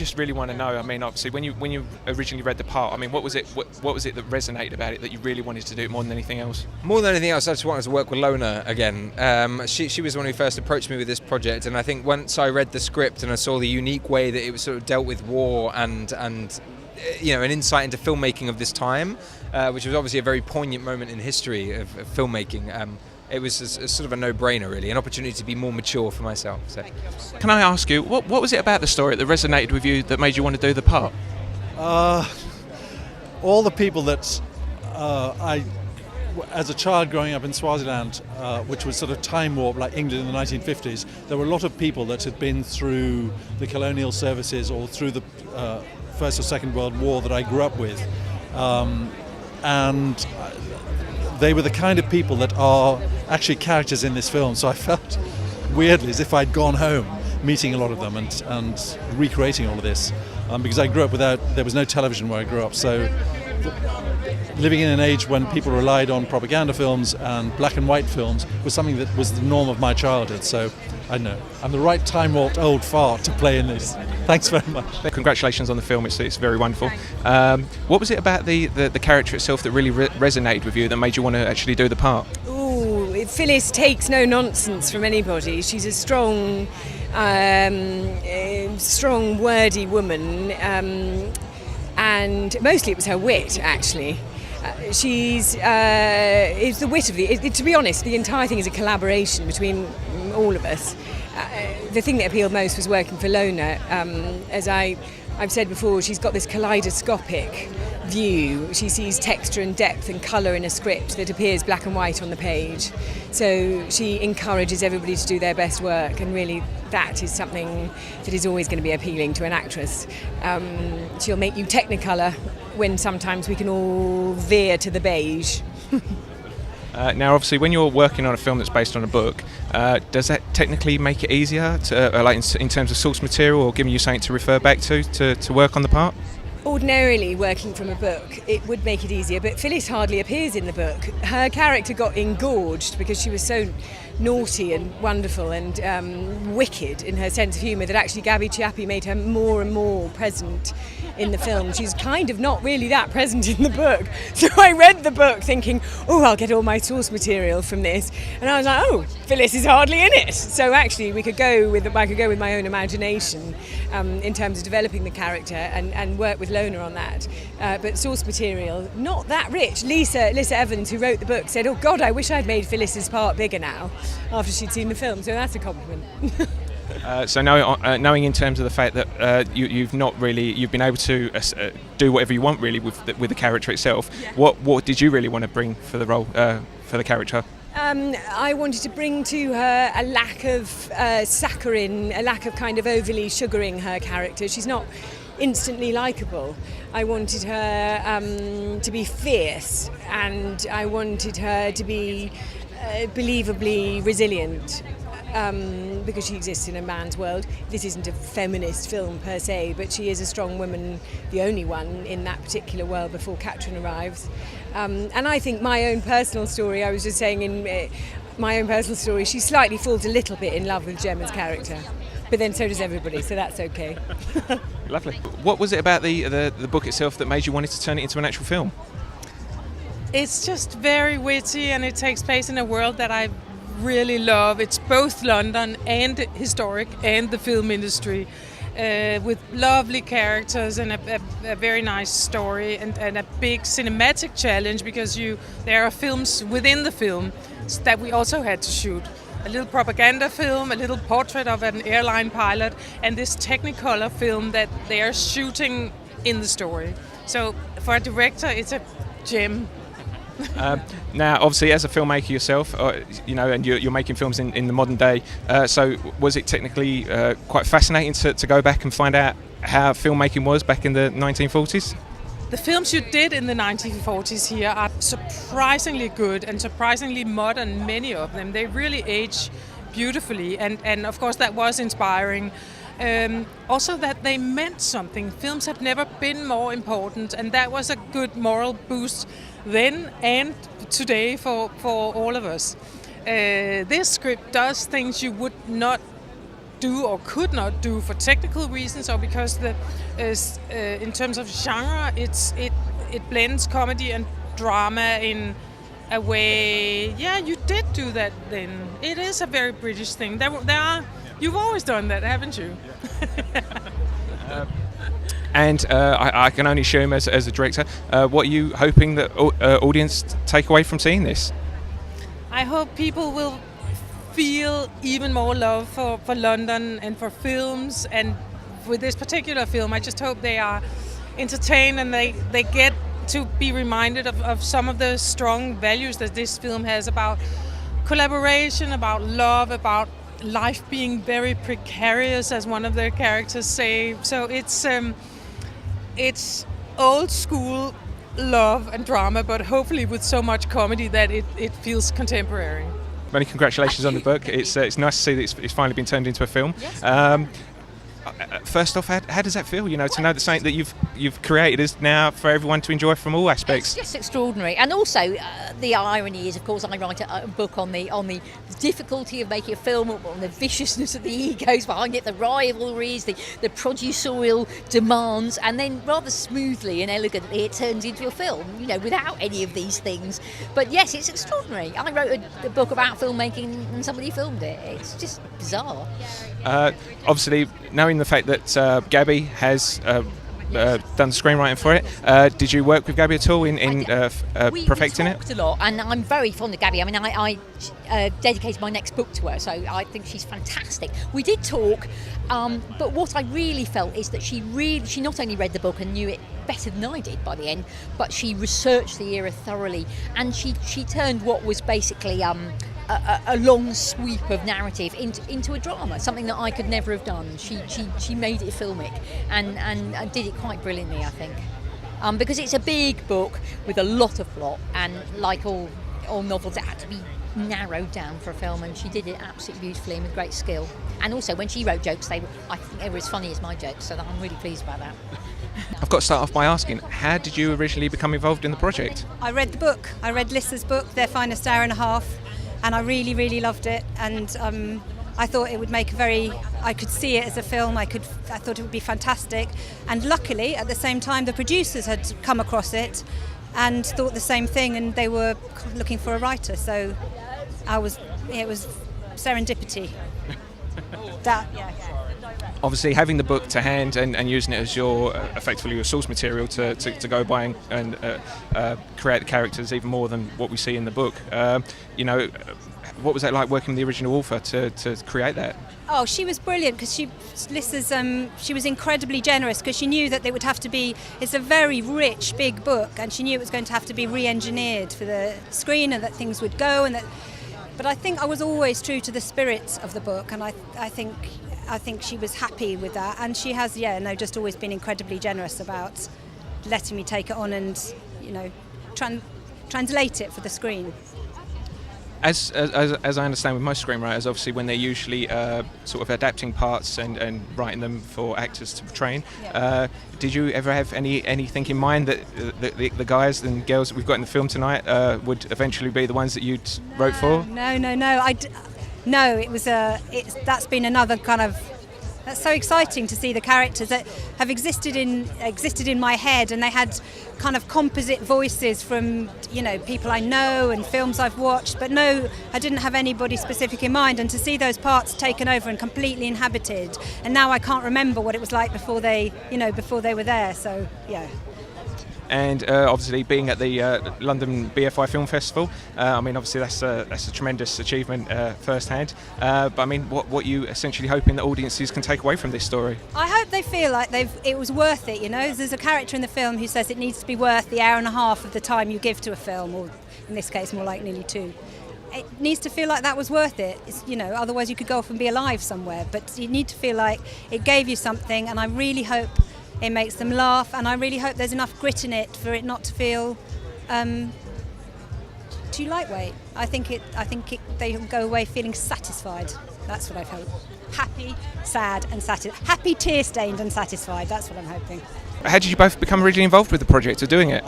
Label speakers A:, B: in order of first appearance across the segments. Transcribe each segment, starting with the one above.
A: just really want to know. I mean, obviously, when you originally read the part, I mean, what was it that resonated about it that you really wanted to do more than anything else?
B: More than anything else, I just wanted to work with Lona again. She was the one who first approached me with this project, and I think once I read the script and I saw the unique way that it was sort of dealt with war and you know, an insight into filmmaking of this time, which was obviously a very poignant moment in history of filmmaking. It was sort of a no-brainer, really, an opportunity to be more mature for myself. So.
A: Can I ask you, what was it about the story that resonated with you that made you want to do the part?
C: All the people that as a child growing up in Swaziland, which was sort of time warp like England in the 1950s, there were a lot of people that had been through the colonial services or through the First or Second World War that I grew up with. And they were the kind of people that are actually characters in this film, so I felt weirdly as if I'd gone home meeting a lot of them and recreating all of this, because I grew up there was no television where I grew up, so living in an age when people relied on propaganda films and black and white films was something that was the norm of my childhood. So I don't know, I'm the right time warped old fart to play in this. Thanks very much.
A: Congratulations on the film, it's very wonderful. What was it about the character itself that really resonated with you that made you want to actually do the part?
D: Ooh, Phyllis takes no nonsense from anybody. She's a strong, wordy woman, and mostly it was her wit, actually. It's the wit of to be honest, the entire thing is a collaboration between all of us. The thing that appealed most was working for Lona. As I've said before, she's got this kaleidoscopic view. She sees texture and depth and colour in a script that appears black and white on the page. So she encourages everybody to do their best work, and really that is something that is always going to be appealing to an actress. She'll make you technicolor when sometimes we can all veer to the beige.
A: Now, obviously, when you're working on a film that's based on a book, does that technically make it easier, in terms of source material, or giving you something to refer back to work on the part?
D: Ordinarily, working from a book, it would make it easier, but Phyllis hardly appears in the book. Her character got engorged because she was so naughty and wonderful and wicked in her sense of humour that actually Gaby Chiappe made her more and more present in the film. She's kind of not really that present in the book. So I read the book thinking, oh, I'll get all my source material from this. And I was like, oh, Phyllis is hardly in it. So actually I could go with my own imagination in terms of developing the character and work with Lona on that. But source material, not that rich. Lissa Evans, who wrote the book, said, oh God, I wish I'd made Phyllis's part bigger now, after she'd seen the film. So that's a compliment.
A: So knowing in terms of the fact that you've been able to do whatever you want really with the character itself. Yeah. What did you really want to bring for the role, for the character?
D: I wanted to bring to her a lack of saccharine, a lack of kind of overly sugaring her character. She's not instantly likeable. I wanted her to be fierce, and I wanted her to be believably resilient. Because she exists in a man's world. This isn't a feminist film per se, but she is a strong woman, the only one in that particular world before Katrin arrives. And I think my own personal story, I was just saying in my own personal story, she slightly falls a little bit in love with Gemma's character. But then so does everybody, so that's okay.
A: Lovely. What was it about the book itself that made you want to turn it into an actual film?
E: It's just very witty, and it takes place in a world that I really love. It's both London and historic and the film industry, with lovely characters and a very nice story and a big cinematic challenge, because there are films within the film that we also had to shoot. A little propaganda film, a little portrait of an airline pilot, and this Technicolor film that they are shooting in the story. So for a director, it's a gem.
A: Now, obviously, as a filmmaker yourself, and you're making films in the modern day, so was it technically quite fascinating to go back and find out how filmmaking was back in the 1940s?
E: The films you did in the 1940s here are surprisingly good and surprisingly modern, many of them. They really age beautifully, and of course that was inspiring. Also that they meant something. Films have never been more important, and that was a good moral boost then and today for all of us. This script does things you would not do or could not do for technical reasons, or because in terms of genre, it blends comedy and drama in a way. Yeah, you did do that then. It is a very British thing. You've always done that, haven't you?
A: And I can only assume, as a director, what are you hoping that audience take away from seeing this?
E: I hope people will feel even more love for London and for films, and with this particular film, I just hope they are entertained and they get to be reminded of some of the strong values that this film has about collaboration, about love, about life being very precarious, as one of the characters say. So it's old school love and drama, but hopefully with so much comedy that it feels contemporary.
A: Many congratulations on the book. It's nice to see that it's finally been turned into a film.
E: Yes.
A: First off, how does that feel? To know that something that you've created is now for everyone to enjoy from all aspects.
F: It's just extraordinary, and also the irony is, of course, I write a book on the difficulty of making a film, on the viciousness of the egos behind it, the rivalries, the producerial demands, and then rather smoothly and elegantly it turns into a film. Without any of these things. But yes, it's extraordinary. I wrote a book about filmmaking and somebody filmed it. It's just bizarre.
A: Obviously, knowing the fact that Gaby has done screenwriting for it, did you work with Gaby at all in perfecting it?
F: We talked a lot, and I'm very fond of Gaby. I mean, I dedicated my next book to her, so I think she's fantastic. We did talk, but what I really felt is that she not only read the book and knew it better than I did by the end, but she researched the era thoroughly, and she turned what was basically a long sweep of narrative into a drama, something that I could never have done. She made it filmic and did it quite brilliantly, I think. Because it's a big book with a lot of plot, and like all novels, it had to be narrowed down for a film, and she did it absolutely beautifully and with great skill. And also, when she wrote jokes, I think they were as funny as my jokes, so I'm really pleased about that.
A: I've got to start off by asking, how did you originally become involved in the project?
G: I read the book. I read Lissa's book, Their Finest Hour and a Half, and I really, really loved it. And I thought it would make I could see it as a film. I thought it would be fantastic. And luckily, at the same time, the producers had come across it and thought the same thing, and they were looking for a writer. So it was serendipity.
A: Obviously, having the book to hand and using it as your effectively your source material to go by and create the characters even more than what we see in the book. What was that like working with the original author to create that?
G: Oh, she was brilliant, because she was incredibly generous, because she knew that they would have to be. It's a very rich, big book, and she knew it was going to have to be re-engineered for the screen, and that things would go, and that. But I think I was always true to the spirit of the book, and I think she was happy with that, and she has just always been incredibly generous about letting me take it on and translate it for the screen.
A: As I understand with most screenwriters, obviously when they're usually sort of adapting parts and writing them for actors to portray, did you ever have anything in mind that the guys and girls that we've got in the film tonight would eventually be the ones that you'd wrote for?
G: No. No, it was that's been another kind of. That's so exciting to see the characters that have existed in my head, and they had kind of composite voices from people I know and films I've watched. But no, I didn't have anybody specific in mind, and to see those parts taken over and completely inhabited, and now I can't remember what it was like before they were there. So yeah.
A: And obviously being at the London BFI Film Festival, obviously that's a tremendous achievement firsthand. But I mean, what you essentially hoping that audiences can take away from this story?
G: I hope they feel like it was worth it. There's a character in the film who says it needs to be worth the hour and a half of the time you give to a film, or in this case, more like nearly 2. It needs to feel like that was worth it. Otherwise you could go off and be alive somewhere. But you need to feel like it gave you something, and I really hope it makes them laugh, and I really hope there's enough grit in it for it not to feel too lightweight. I think they'll go away feeling satisfied. That's what I hope. Happy, sad, and satisfied. Happy, tear-stained, and satisfied. That's what I'm hoping.
A: How did you both become originally involved with the project or doing it?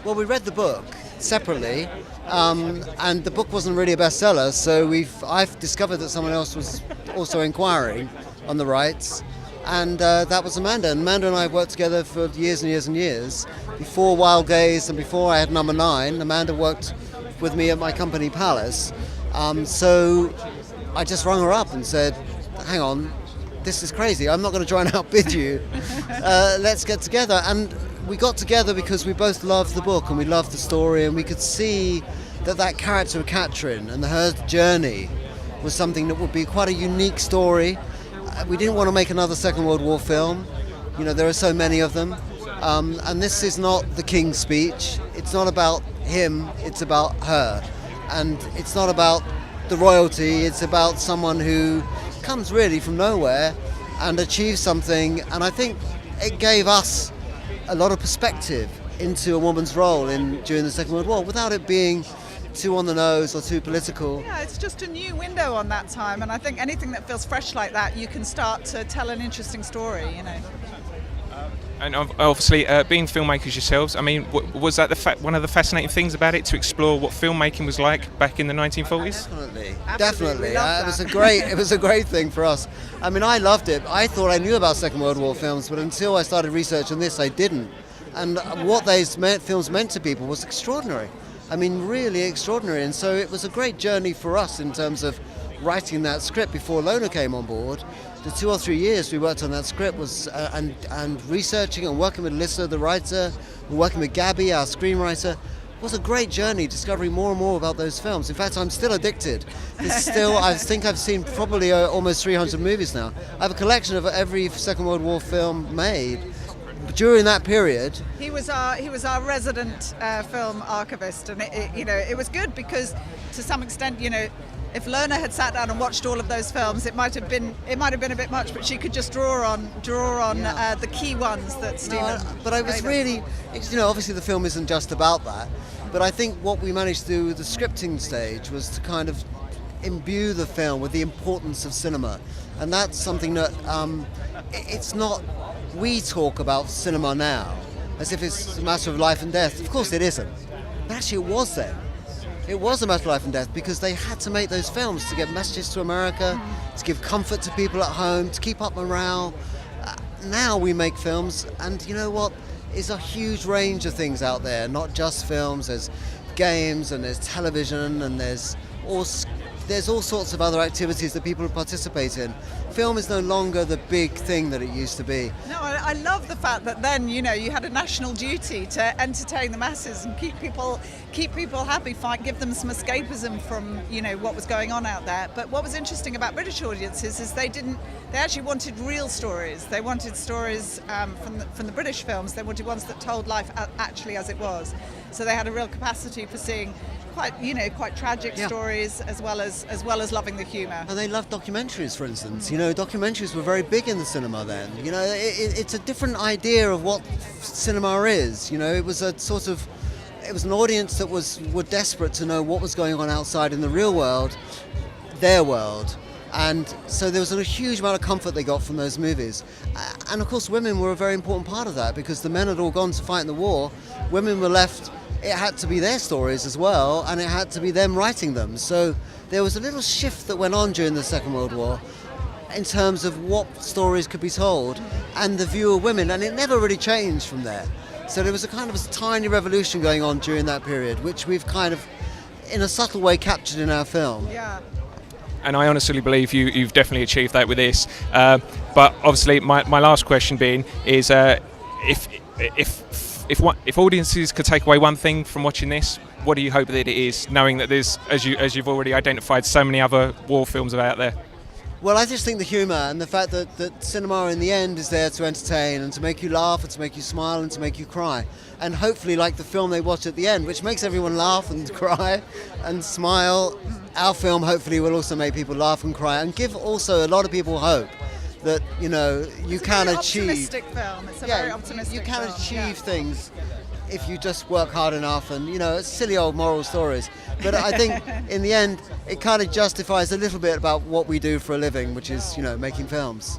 H: Well, we read the book separately, and the book wasn't really a bestseller, so I've discovered that someone else was also inquiring on the rights. And that was Amanda. And Amanda and I worked together for years and years and years. Before Wild Gaze and before I had Number 9, Amanda worked with me at my company Palace. So I just rang her up and said, hang on, this is crazy. I'm not going to try and outbid you. Let's get together. And we got together because we both loved the book and we loved the story, and we could see that character of Catherine and her journey was something that would be quite a unique story. We didn't want to make another Second World War film. You know, there are so many of them. And this is not the King's Speech. It's not about him, it's about her. And it's not about the royalty, it's about someone who comes really from nowhere and achieves something. And I think it gave us a lot of perspective into a woman's role during the Second World War without it being too on the nose or too political.
I: Yeah, it's just a new window on that time, and I think anything that feels fresh like that, you can start to tell an interesting story, you know.
A: And obviously, being filmmakers yourselves, I mean, was that one of the fascinating things about it, to explore what filmmaking was like back in the 1940s?
H: Definitely. It was a great thing for us. I mean, I loved it. I thought I knew about Second World War films, but until I started researching this, I didn't. And what those films meant to people was extraordinary. I mean, really extraordinary. And so it was a great journey for us in terms of writing that script before Lona came on board. The 2 or 3 years we worked on that script was and researching and working with Lissa, the writer, and working with Gaby, our screenwriter, was a great journey, discovering more and more about those films. In fact, I'm still addicted. I think I've seen probably almost 300 movies now. I have a collection of every Second World War film made. During that period,
I: he was our resident film archivist, and it was good because to some extent, you know, if Lona had sat down and watched all of those films, it might have been a bit much, but she could just draw on the key ones that Stephen.
H: No, but I was really, you know, obviously the film isn't just about that, but I think what we managed to do with the scripting stage was to kind of imbue the film with the importance of cinema, and that's something that it's not. We talk about cinema now as if it's a matter of life and death. Of course it isn't, but actually it was then. It was a matter of life and death because they had to make those films to get messages to America, to give comfort to people at home, to keep up morale. Now we make films, and you know what? There's a huge range of things out there, not just films. There's games, and there's television, and there's all sorts of other activities that people participate in. Film is no longer the big thing that it used to be.
I: No, I love the fact that then, you know, you had a national duty to entertain the masses and keep people happy, give them some escapism from, you know, what was going on out there. But what was interesting about British audiences is they actually wanted real stories. They wanted stories from the British films. They wanted ones that told life actually as it was. So they had a real capacity for seeing quite tragic stories as well as loving the humour.
H: And they loved documentaries, for instance. You know, documentaries were very big in the cinema then. You know, it's a different idea of what cinema is. You know, it was an audience that were desperate to know what was going on outside in the real world, their world. And so there was a huge amount of comfort they got from those movies. And of course women were a very important part of that, because the men had all gone to fight in the war. Women were left. It had to be their stories as well, and it had to be them writing them. So there was a little shift that went on during the Second World War in terms of what stories could be told and the view of women, and it never really changed from there. So there was a kind of a tiny revolution going on during that period, which we've kind of, in a subtle way, captured in our film.
I: Yeah.
A: And I honestly believe you've definitely achieved that with this. But obviously, my last question is if audiences could take away one thing from watching this, what do you hope that it is, knowing that there's, as you've already identified, so many other war films out there?
H: Well, I just think the humour and the fact that cinema in the end is there to entertain and to make you laugh and to make you smile and to make you cry. And hopefully, like the film they watch at the end, which makes everyone laugh and cry and smile, our film hopefully will also make people laugh and cry and give also a lot of people hope that, you know, you can achieve.
I: It's a very optimistic film. It's a very optimistic
H: film. You can
I: film.
H: achieve things if you just work hard enough, and, you know, it's silly old moral stories. But I think in the end, it kind of justifies a little bit about what we do for a living, which is, you know, making films.